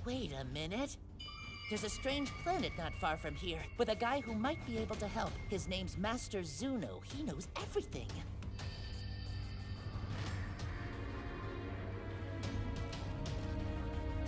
Wait a minute. There's a strange planet not far from here with a guy who might be able to help. His name's Master Zuno. He knows everything.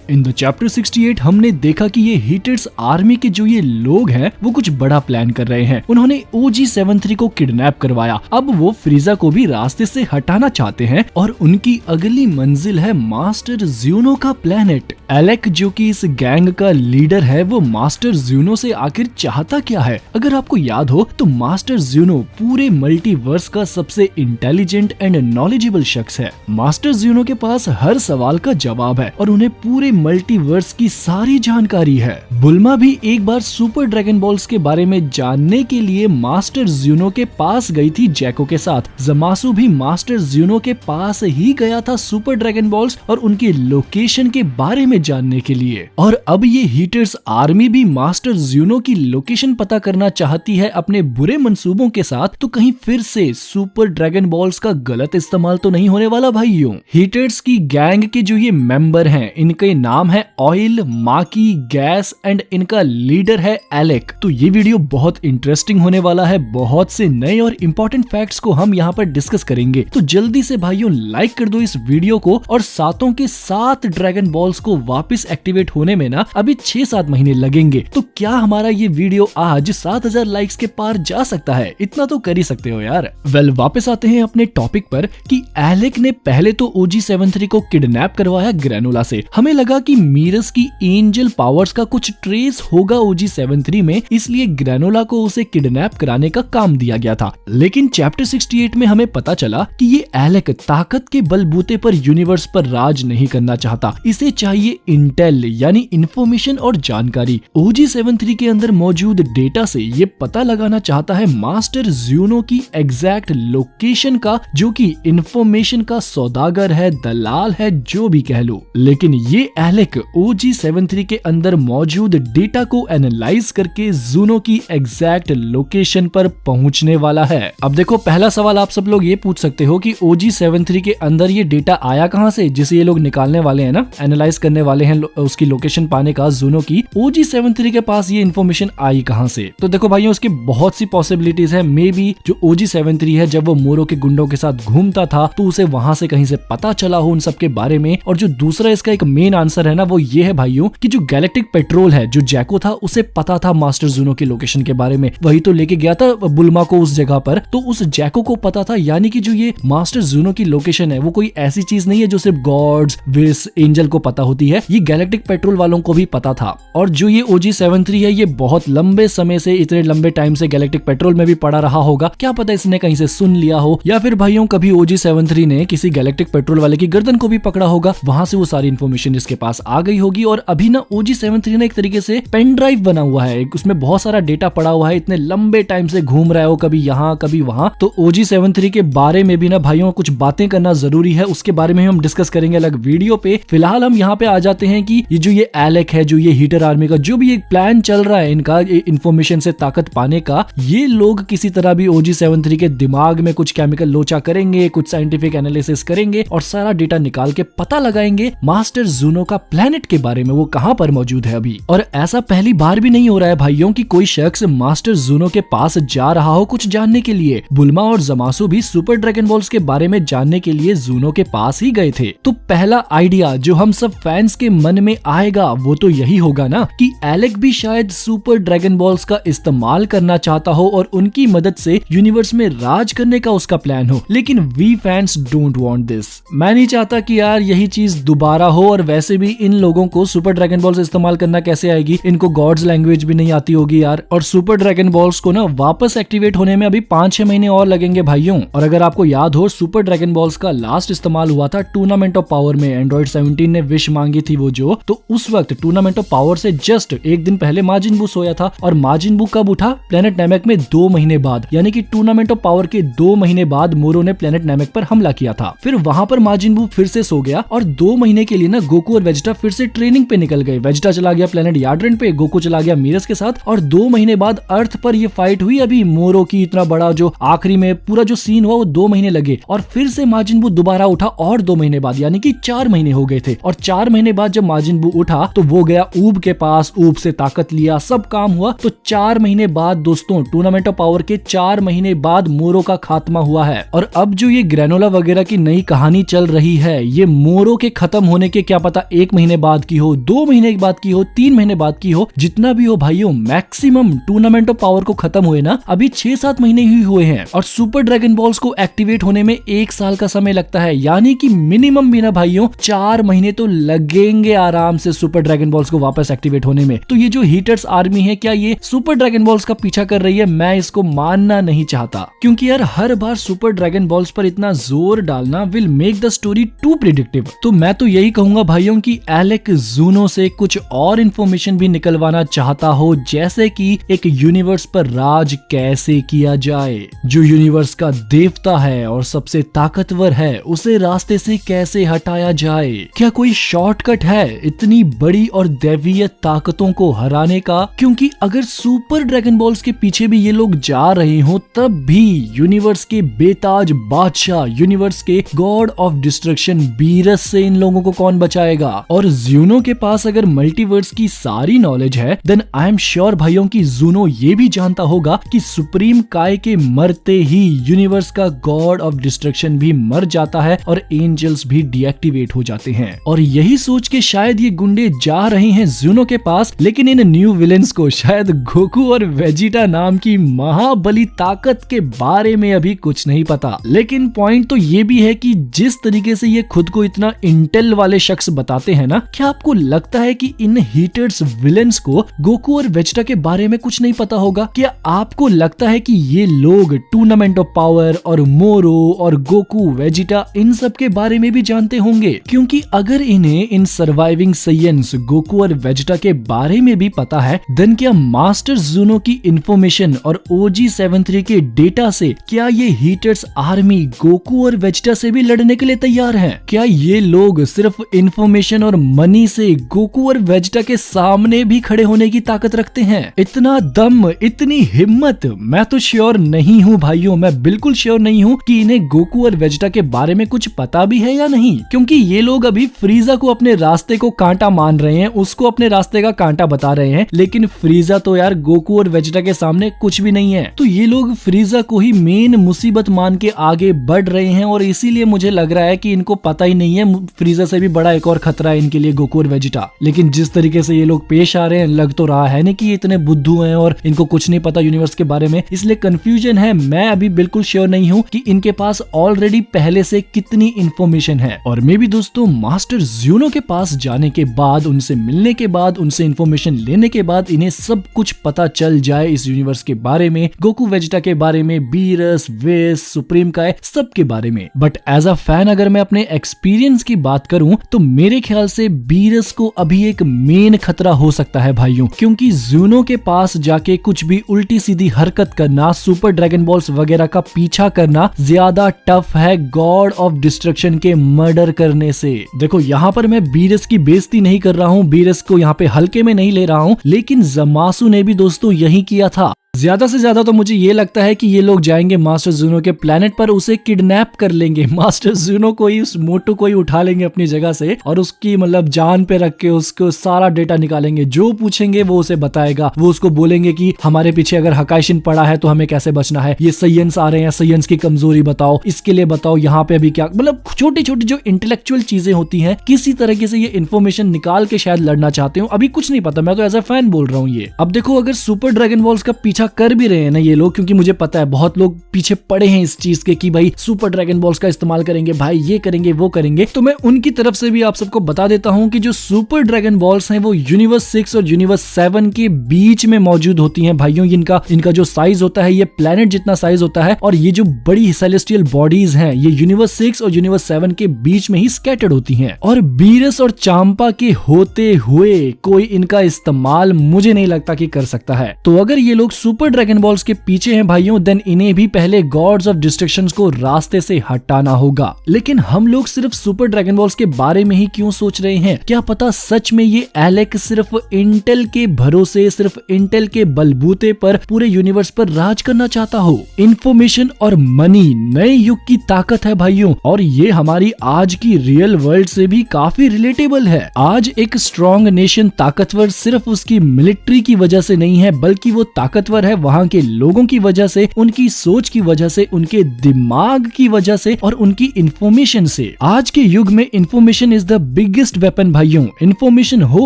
In the chapter 68 हमने देखा कि ये heaters army के जो ये लोग हैं वो कुछ बड़ा प्लान कर रहे हैं। उन्होंने OG-73 को किडनैप करवाया। अब वो फ्रीजा को भी रास्ते से हटाना चाहते हैं और उनकी अगली मंजिल है मास्टर ज़्यूनो का प्लेनेट। एलेक जो कि इस गैंग का लीडर है वो मास्टर ज़्यूनो से आखिर चाहता क्या है? अगर आपको याद हो तो मास्टर ज़्यूनो पूरे मल्टीवर्स का सबसे इंटेलिजेंट एंड नॉलेजेबल शख्स है। मास्टर ज़्यूनो के पास हर सवाल का जवाब है और उन्हें पूरे मल्टीवर्स की सारी जानकारी है। बुल्मा भी एक बार सुपर ड्रैगन बॉल्स के बारे में जानने के लिए मास्टर ज़्यूनो के पास गई थी जैको के साथ। ज़मासु भी मास्टर ज़्यूनो के पास ही गया था सुपर ड्रैगन बॉल्स और उनकी लोकेशन के बारे में जानने के लिए। और अब ये हीटर्स आर्मी भी मास्टर ज़्यूनो की लोकेशन पता करना चाहती है अपने बुरे मंसूबों के साथ। तो कहीं फिर से सुपर ड्रैगन बॉल्स का गलत इस्तेमाल तो नहीं होने वाला भाइयों। हीटर्स की गैंग के जो ये मेंबर हैं इनके नाम है ऑयल, माकी, गैस एंड इनका लीडर है एलेक। तो ये वीडियो बहुत इंटरेस्टिंग होने वाला है। बहुत से नए और इम्पोर्टेंट फैक्ट्स को हम यहाँ पर डिस्कस करेंगे। तो जल्दी से भाइयों लाइक कर दो इस वीडियो को। और सातों के 7 ड्रैगन बॉल्स को वापस एक्टिवेट होने में ना अभी 6-7 महीने लगेंगे। तो क्या हमारा ये वीडियो आज 7000 लाइक्स के पार जा सकता है? इतना तो कर ही सकते हो यार। वापस आते हैं अपने टॉपिक पर कि एलेक ने पहले तो OG-73 को किडनैप करवाया ग्रेनुला से। हमें लगा कि मीरस की एंजल पावर्स का कुछ ट्रेस होगा OG-73 में, इसलिए ग्रेनुला को उसे किडनैप कराने का काम दिया गया था। लेकिन चैप्टर 68 में हमें पता चला कि ये एलेक ताकत के बलबूते पर यूनिवर्स पर राज नहीं करना चाहता। इसे चाहिए इंटेल यानी इंफॉर्मेशन और जानकारी। OG-73 के अंदर मौजूद डेटा से ये पता लगाना चाहता है मास्टर ज़्यूनो की एग्जैक्ट लोकेशन का, जो कि इंफॉर्मेशन का सौदागर है, दलाल है, जो भी कह लो। लेकिन ये एलेक OG-73 के अंदर मौजूद डेटा को एनालाइज करके ज़्यूनो की एग्जैक्ट लोकेशन पर पहुंचने वाला है। अब देखो, पहला सवाल आप सब लोग ये पूछ सकते हो कि OG-73 के अंदर ये डेटा आया कहां से, जिसे ये लोग निकालने वाले हैं ना, एनालाइज करने वाले हैं उसकी लोकेशन पाने का ज़्यूनो की। OG-73 के पास ये इन्फॉर्मेशन आई कहां से? तो देखो भाइयों, उसकी बहुत सी पॉसिबिलिटीज है। मे बी जो OG-73 है जब वो मोरो के गुंडों के साथ घूमता था तो उसे वहां से कहीं से पता चला हो उन सब के बारे में। और जो दूसरा इसका एक मेन आंसर है ना वो ये है भाइयों कि जो गैलेक्टिक पेट्रोल है, जो जैको था उसे पता था मास्टर ज़्यूनो की लोकेशन के बारे में, वही तो लेके गया था बुल्मा को उस जगह पर। तो उस जैको को पता था, यानी कि जो ये मास्टर ज़्यूनो की लोकेशन है वो कोई ऐसी चीज नहीं है जो सिर्फ गॉड्स, विस, एंजल को पता होती है। ये गैलेक्टिक पेट्रोल वालों को भी पता था। और जो ये OG-73 है ये बहुत लंबे समय से, इतने लंबे टाइम से गैलेक्टिक पेट्रोल में भी पड़ा रहा होगा। क्या पता इसने कहीं से सुन लिया हो, या फिर भाइयों कभी OG-73 ने किसी गैलेक्टिक पेट्रोल वाले की गर्दन को भी पकड़ा होगा, वहां से वो सारी इन्फॉर्मेशन इसके पास आ गई होगी। और अभी ना OG-73 ने एक तरीके से पेन ड्राइव बना हुआ है, उसमें बहुत सारा डेटा पड़ा हुआ है। इतने लंबे टाइम से घूम रहा है वो, कभी यहाँ कभी वहां। तो OG-73 के बारे में भी ना भाइयों कुछ बातें करना जरूरी है, उसके बारे में हम डिस्कस करेंगे अलग वीडियो पे। फिलहाल हम यहाँ पे आ जाते हैं कि ये जो ये एलेक है, जो ये हीटर आर्मी का जो भी एक प्लान चल रहा है इनका इंफॉर्मेशन से ताकत पाने का, ये लोग किसी तरह भी OG-73 के दिमाग में कुछ केमिकल लोचा करेंगे, कुछ साइंटिफिक एनालिसिस करेंगे और सारा डेटा निकाल के पता लगाएंगे मास्टर ज़्यूनो का प्लेनेट के बारे में, वो कहां पर मौजूद है अभी। और ऐसा पहली बार भी नहीं हो रहा है भाइयों कि कोई शख्स मास्टर ज़्यूनो के पास जा रहा हो कुछ जानने के लिए। बुल्मा और ज़मासु भी सुपर ड्रैगन बॉल्स के बारे में जानने के लिए ज़्यूनो के पास ही गए थे। तो पहला आइडिया जो हम सब फैंस के मन में आएगा वो तो यही होगा ना कि एलेक भी शायद सुपर ड्रैगन बॉल्स का इस्तेमाल करना चाहता हो और उनकी मदद से यूनिवर्स में राज करने का उसका प्लान हो। लेकिन we fans don't want this. मैं नहीं चाहता कि यार यही चीज दोबारा हो। और वैसे भी इन लोगों को सुपर ड्रैगन बॉल्स इस्तेमाल करना कैसे आएगी, इनको गॉड्स लैंग्वेज भी नहीं आती होगी यार। और सुपर ड्रैगन बॉल्स को ना वापस एक्टिवेट होने में अभी 5-6 महीने और लगेंगे भाइयों। और अगर आपको याद हो, सुपर ड्रैगन बॉल्स का लास्ट इस्तेमाल हुआ था टूर्नामेंट ऑफ पावर में। एंड्रॉइड 17 ने विश मांगी थी वो जो, तो उस वक्त टूर्नामेंट ऑफ पावर से जस्ट एक दिन पहले माजिन बू सोया था। और माजिन बू कब उठा? प्लेनेट नैमेक में 2 महीने बाद, यानी कि टूर्नामेंट ऑफ पावर के 2 महीने बाद मोरो ने प्लेनेट नैमेक पर हमला किया था। फिर वहां पर माजिन बू फिर से सो गया और 2 महीने के लिए ना गोकू और वेजिटा फिर से ट्रेनिंग पे निकल गए। वेजिटा चला गया प्लेनेट यार्ड्रेन पे, गोकू चला गया मीरस के साथ। और 2 महीने बाद अर्थ पर ये फाइट हुई अभी मोरो की। इतना बड़ा जो आखिरी में पूरा जो सीन हुआ वो 2 महीने लगे। और फिर से माजिन बू दोबारा उठा और 2 महीने बाद, यानी कि 4 महीने हो गए थे। और 4 महीने बाद जब माजिन बू उठा तो वो गया ऊब के पास, ऊब से ताकत लिया, सब काम हुआ। तो 4 महीने बाद दोस्तों टूर्नामेंट ऑफ पावर के 4 महीने बाद मोरो का खात्मा हुआ है। और अब जो ये ग्रेनोला वगैरह की नई कहानी चल रही है, ये मोरो के खत्म होने के क्या पता 1 महीने बाद की हो, 2 महीने बाद की हो, 3 महीने बाद की हो, जितना भी हो भाइयों, मैक्सिमम टूर्नामेंट ऑफ पावर को खत्म हुए ना अभी 6-7 महीने ही हुए हैं। और सुपर ड्रैगन बॉल्स को एक्टिवेट होने में 1 साल का समय लगता है, यानी कि मिनिमम भी ना भाइयों 4 महीने तो लगेंगे आराम से सुपर ड्रैगन बॉल्स को वापस एक्टिवेट होने में। तो ये जो हीटर्स आर्मी है, क्या ये सुपर ड्रैगन बॉल्स का पीछा कर रही है? मैं इसको मानना नहीं चाहता, क्योंकि यार हर बार सुपर ड्रैगन बॉल्स पर इतना जोर डालना will make the story too predictive. तो मैं तो यही कहूंगा भाइयों कि एलेक जूनो से कुछ और इन्फॉर्मेशन भी निकलवाना चाहता हो, जैसे कि एक यूनिवर्स पर राज कैसे किया जाए, जो यूनिवर्स का देवता है और सबसे ताकतवर है उसे रास्ते से कैसे हटाया जाए। क्या कोई शॉर्टकट है इतनी बड़ी और दैवीय ताकतों को हराने का? क्योंकि अगर सुपर ड्रैगन बॉल्स के पीछे भी ये लोग जा रहे हो, तब भी यूनिवर्स के बेताज बादशाह, यूनिवर्स के गॉड ऑफ डिस्ट्रक्शन बीरस से इन लोगों को कौन बचाएगा? और जूनो के पास अगर मल्टीवर्स की सारी नॉलेज है, देन आई एम श्योर भाइयों की जूनो ये भी जानता होगा कि सुप्रीम काय के मरते ही यूनिवर्स का गॉड ऑफ डिस्ट्रक्शन भी मर जाता है और एंजल्स भी डीएक्टिवेट हो जाते हैं। और यही सोच के शायद ये गुंडे जा रहे हैं जूनो के पास, लेकिन इन न्यू विलेंस को शायद गोकू और वेजिटा नाम की महाबली ताकत के बारे में अभी कुछ नहीं पता। लेकिन पॉइंट तो ये भी है कि जिस तरीके से ये खुद को इतना इंटेल वाले शख्स बताते हैं ना, क्या आपको लगता है कि इन हीटर्स विलेंस को गोकू और वेजिटा के बारे में कुछ नहीं पता होगा? क्या आपको लगता है कि ये लोग टूर्नामेंट ऑफ पावर और मोरो और गोकू वेजिटा इन सब के बारे में भी जानते होंगे? क्योंकि अगर इन्हें इन सर्वाइविंग साइंस गोकू और वेजिटा के बारे में भी पता है, देन क्या मास्टर जूनो की इंफॉर्मेशन और OG-73 के डेटा से क्या ये हीटर्स आर्मी गोकू और वेजिटा से भी लड़ने के लिए तैयार हैं? क्या ये लोग सिर्फ इंफॉर्मेशन और मनी से गोकू और वेजिटा के सामने भी खड़े होने की ताकत रखते हैं? इतना दम, इतनी हिम्मत? मैं तो श्योर नहीं हूँ भाइयों, मैं बिल्कुल श्योर नहीं हूँ कि इन्हें गोकू और वेजिटा के बारे में कुछ पता भी है या नहीं। क्योंकि ये लोग अभी फ्रीजा को अपने रास्ते को कांटा मान रहे हैं, उसको अपने रास्ते का कांटा बता रहे हैं, लेकिन फ्रीजा तो यार गोकू और वेजिटा के सामने कुछ भी नहीं है। तो ये लोग फ्रीजा को ही मेन मुसीबत मान के आगे बढ़ रहे हैं और इसीलिए मुझे लग रहा है कि इनको पता ही नहीं है फ्रीजा से भी बड़ा एक और खतरा है इनके लिए गोकू और वेजिटा। लेकिन जिस तरीके से ये लोग पेश आ रहे हैं, लग तो रहा है ना कि ये इतने बुद्धू हैं और इनको कुछ नहीं पता यूनिवर्स के बारे में, इसलिए कंफ्यूजन है। मैं अभी बिल्कुल श्योर नहीं हूँ कि इनके पास ऑलरेडी पहले से कितनी इंफॉर्मेशन है। और मे भी दोस्तों मास्टर ज़्यूनो के पास जाने के बाद, उनसे मिलने के बाद, उनसे इंफॉर्मेशन लेने के बाद इन्हें सब कुछ पता चल जाए इस यूनिवर्स के बारे में, गोकू वेजिटा के बारे में, बीरस, वेस, सुप्रीम काय, सब के बारे में। बट एज अ फैन अगर मैं अपने एक्सपीरियंस की बात करूं तो मेरे ख्याल से बीरस को अभी एक मेन खतरा हो सकता है भाइयों, क्योंकि ज़्यूनो के पास जाके कुछ भी उल्टी सीधी हरकत करना, सुपर ड्रैगन बॉल्स वगैरह का पीछा करना ज्यादा टफ है गॉड ऑफ डिस्ट्रक्शन के मर्डर करने से। देखो यहाँ पर मैं बीरस की बेइज्जती नहीं कर रहा हूँ, बीरस को यहाँ पे हल्के में नहीं ले रहा हूँ, लेकिन जमासु ने भी दोस्तों यही किया था। ज्यादा से ज्यादा तो मुझे ये लगता है कि ये लोग जाएंगे मास्टर ज़्यूनो के प्लेनेट पर, उसे किडनैप कर लेंगे, मास्टर ज़्यूनो को ही, उस मोटू को ही उठा लेंगे अपनी जगह से और उसकी मतलब जान पे रख के उसको सारा डेटा निकालेंगे। जो पूछेंगे वो उसे बताएगा, वो उसको बोलेंगे कि हमारे पीछे अगर हकाइशिन पड़ा है तो हमें कैसे बचना है, ये साइंस आ रहे हैं, साइंस की कमजोरी बताओ, इसके लिए बताओ यहाँ पे अभी क्या, मतलब छोटी छोटी जो इंटेलेक्चुअल चीजें होती हैं, किसी तरीके से ये इन्फॉर्मेशन निकाल के शायद लड़ना चाहते हो। अभी कुछ नहीं पता, मैं तो एज अ फैन बोल रहा हूँ ये। अब देखो अगर सुपर ड्रैगन बॉल्स का पीछा कर भी रहे हैं ना ये लोग, क्योंकि मुझे पता है बहुत लोग पीछे पड़े हैं इस चीज के कि भाई सुपर ड्रैगन बॉल्स का इस्तेमाल करेंगे, भाई ये करेंगे वो करेंगे, तो मैं उनकी तरफ से भी आप सबको बता देता हूं कि जो सुपर ड्रैगन बॉल्स हैं वो यूनिवर्स 6 और यूनिवर्स 7 के बीच में मौजूद होती हैं भाइयों। इनका जो साइज होता है ये प्लेनेट जितना साइज होता है, और ये जो बड़ी सेलेस्टियल बॉडीज हैं ये यूनिवर्स 6 और यूनिवर्स 7 के बीच में ही स्कैटर्ड होती हैं। और बीरस और चांपा के होते हुए कोई इनका इस्तेमाल मुझे नहीं लगता कि कर सकता है। तो अगर ये लोग सुपर ड्रैगन बॉल्स के पीछे हैं भाइयों, देन इन्हें भी पहले गॉड्स ऑफ डिस्ट्रक्शन को रास्ते से हटाना होगा। लेकिन हम लोग सिर्फ सुपर ड्रैगन बॉल्स के बारे में ही क्यों सोच रहे हैं? क्या पता सच में ये एलेक सिर्फ इंटेल के भरोसे, सिर्फ इंटेल के बलबूते पर पूरे यूनिवर्स पर राज करना चाहता हो। इंफॉर्मेशन और मनी नए युग की ताकत है भाइयों, और ये हमारी आज की रियल वर्ल्ड से भी काफी रिलेटेबल है। आज एक स्ट्रॉन्ग नेशन ताकतवर सिर्फ उसकी मिलिट्री की वजह से नहीं है, बल्कि वो ताकतवर है वहाँ के लोगों की वजह से, उनकी सोच की वजह से, उनके दिमाग की वजह से और उनकी इंफॉर्मेशन से। आज के युग में information is the biggest weapon भाइयों। इंफॉर्मेशन हो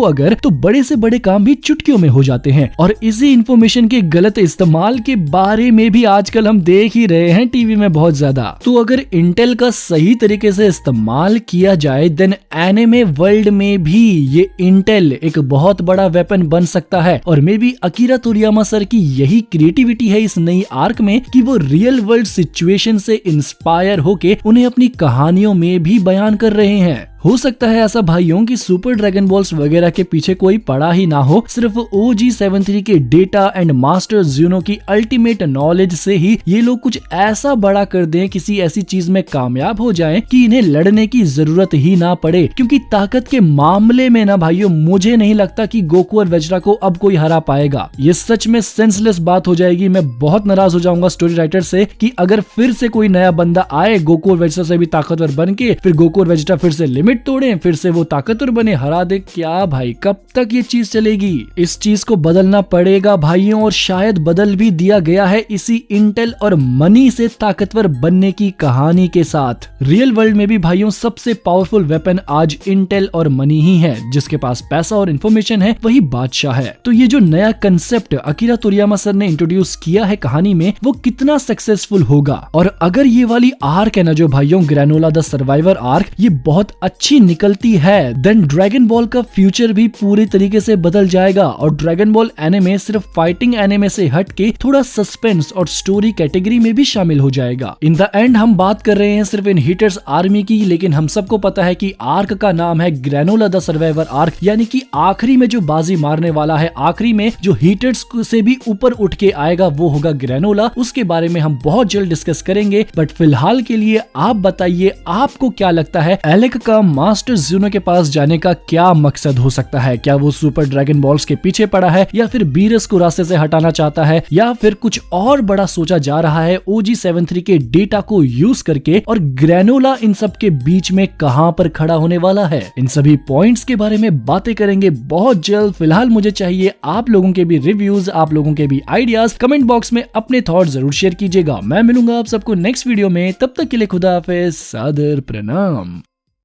अगर तो बड़े से बड़े काम भी चुटकियों में हो जाते हैं, और इसी इंफॉर्मेशन के गलत इस्तेमाल के बारे में भी आजकल हम देख ही रहे हैं टीवी में बहुत ज्यादा। तो अगर इंटेल का सही तरीके से इस्तेमाल किया जाए देन एनिमे वर्ल्ड में भी ये इंटेल एक बहुत बड़ा वेपन बन सकता है। और मे बी अकीरा तोरियामा सर की यही क्रिएटिविटी है इस नई आर्क में कि वो रियल वर्ल्ड सिचुएशन से इंस्पायर होके उन्हें अपनी कहानियों में भी बयान कर रहे हैं। हो सकता है ऐसा भाइयों कि सुपर ड्रैगन बॉल्स वगैरह के पीछे कोई पड़ा ही ना हो, सिर्फ OG73 के डेटा एंड मास्टर ज़ूनो की अल्टीमेट नॉलेज से ही ये लोग कुछ ऐसा बड़ा कर दें, किसी ऐसी चीज में कामयाब हो जाएं कि इन्हें लड़ने की जरूरत ही ना पड़े। क्योंकि ताकत के मामले में ना भाइयों मुझे नहीं लगता कि गोकू और वेजिटा को अब कोई हरा पाएगा। ये सच में सेंसलेस बात हो जाएगी। मैं बहुत नाराज हो जाऊंगा स्टोरी राइटर से कि अगर फिर से कोई नया बंदा आए गोकू और वेजिटा से भी ताकतवर बन के, फिर गोकू और वेजिटा फिर से लिमिट तोड़े, फिर से वो ताकतवर बने, हरा दे। क्या भाई कब तक ये चीज चलेगी? इस चीज को बदलना पड़ेगा भाइयों, और शायद बदल भी दिया गया है इसी इंटेल और मनी से ताकतवर बनने की कहानी के साथ। रियल वर्ल्ड में भी भाइयों सबसे पावरफुल वेपन आज इंटेल और मनी ही है। जिसके पास पैसा और इंफॉर्मेशन है वही बादशाह है। तो ये जो नया कंसेप्ट अकीरा तोरियामा सर ने इंट्रोड्यूस किया है कहानी में, वो कितना सक्सेसफुल होगा? और अगर ये वाली आर्क है ना जो भाइयों ग्रैनोला द सर्वाइवर आर्क, ये बहुत अच्छी निकलती है, देन ड्रैगन बॉल का फ्यूचर भी पूरी तरीके से बदल जाएगा। और ड्रैगन बॉल एनिमे सिर्फ फाइटिंग एनिमे से हट के थोड़ा सस्पेंस और स्टोरी कैटेगरी में भी शामिल हो जाएगा। इन द एंड हम बात कर रहे हैं सिर्फ इन हीटर्स आर्मी की, लेकिन हम सबको पता है कि आर्क का नाम है ग्रैनोला द सर्वाइवर आर्क, यानी कि आखिरी में जो बाजी मारने वाला है, आखिरी में जो हीटर्स से भी ऊपर उठ के आएगा वो होगा ग्रैनोला। उसके बारे में हम बहुत जल्द डिस्कस करेंगे, बट फिलहाल के लिए आप बताइए आपको क्या लगता है एलेक का मास्टर ज़ूनो के पास जाने का क्या मकसद हो सकता है? क्या वो सुपर ड्रैगन बॉल्स के पीछे पड़ा है, या फिर बीरस को रास्ते से हटाना चाहता है, या फिर कुछ और बड़ा सोचा जा रहा है OG73 के डेटा को यूज करके? और ग्रैनोला इन सब के बीच में कहां पर खड़ा होने वाला है? इन सभी पॉइंट्स के बारे में बातें करेंगे बहुत जल्द। फिलहाल मुझे चाहिए आप लोगों के भी रिव्यूज, आप लोगों के भी आइडियाज। कमेंट बॉक्स में अपने थॉट जरूर शेयर कीजिएगा। मैं मिलूंगा आप सबको नेक्स्ट वीडियो में, तब तक के लिए खुदा हाफिज, सादर प्रणाम।